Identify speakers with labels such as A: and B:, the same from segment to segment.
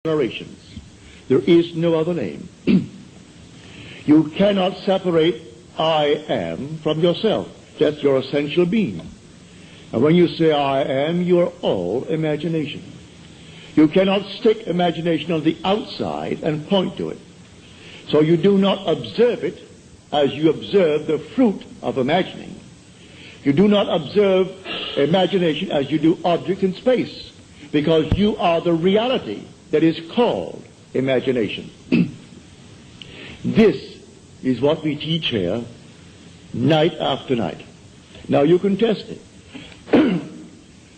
A: generations. There is no other name. You cannot separate I am from yourself. That's your essential being. And when you say I am, you are all imagination. You cannot stick imagination on the outside and point to it. So you do not observe it as you observe the fruit of imagining. You do not observe imagination as you do objects in space, because you are the reality that is called imagination. This is what we teach here night after night. Now you can test it.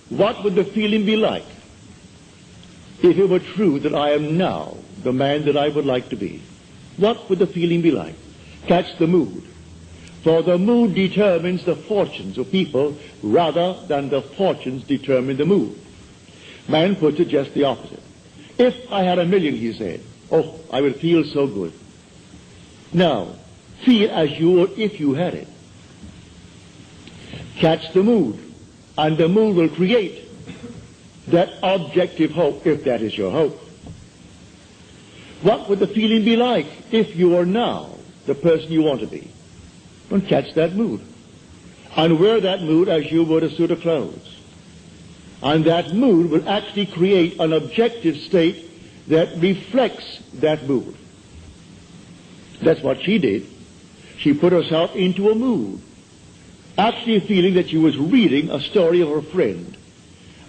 A: What would the feeling be like if it were true that I am now the man that I would like to be? What would the feeling be like? Catch the mood. For the mood determines the fortunes of people rather than the fortunes determine the mood. Man puts it just the opposite. If I had $1 million, he said, oh, I would feel so good. Now, feel as you would if you had it. Catch the mood, and the mood will create that objective hope, if that is your hope. What would the feeling be like if you are now the person you want to be? And catch that mood. And wear that mood as you would a suit of clothes. And that mood will actually create an objective state that reflects that mood. That's what she did. She put herself into a mood, actually feeling that she was reading a story of her friend.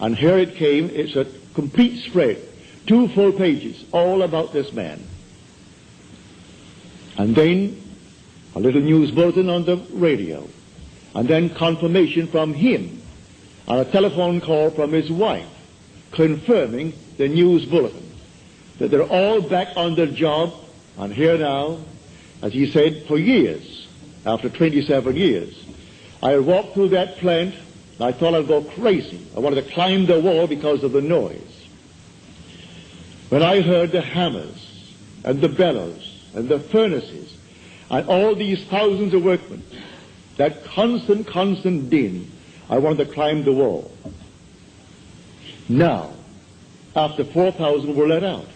A: And here it came. It's a complete spread, 2 full pages, all about this man. And then a little news bulletin on the radio, and then confirmation from him, and a telephone call from his wife confirming the news bulletin, that they're all back on their job, and here now, as he said, for years, after 27 years, I walked through that plant, and I thought I'd go crazy. I wanted to climb the wall because of the noise. When I heard the hammers, and the bellows, and the furnaces, and all these thousands of workmen, that constant din, I wanted to climb the wall. Now, after 4,000 were let out,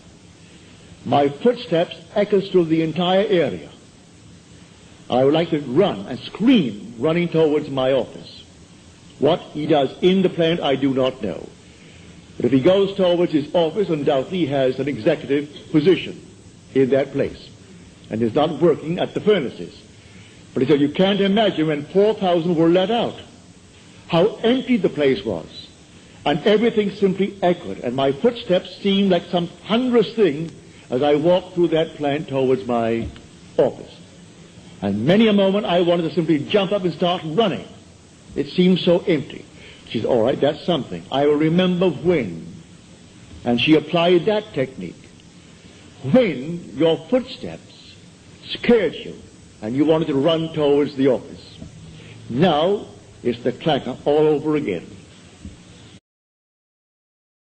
A: my footsteps echoed through the entire area. I would like to run and scream, running towards my office. What he does in the plant, I do not know. But if he goes towards his office, undoubtedly he has an executive position in that place, and is not working at the furnaces. But he said, you can't imagine when 4,000 were let out, how empty the place was. And everything simply echoed, and my footsteps seemed like some thunderous thing as I walked through that plant towards my office. And many a moment I wanted to simply jump up and start running. It seemed so empty. She said, all right, that's something. I will remember when. And she applied that technique. When your footsteps scared you and you wanted to run towards the office. Now it's the clacker all over again.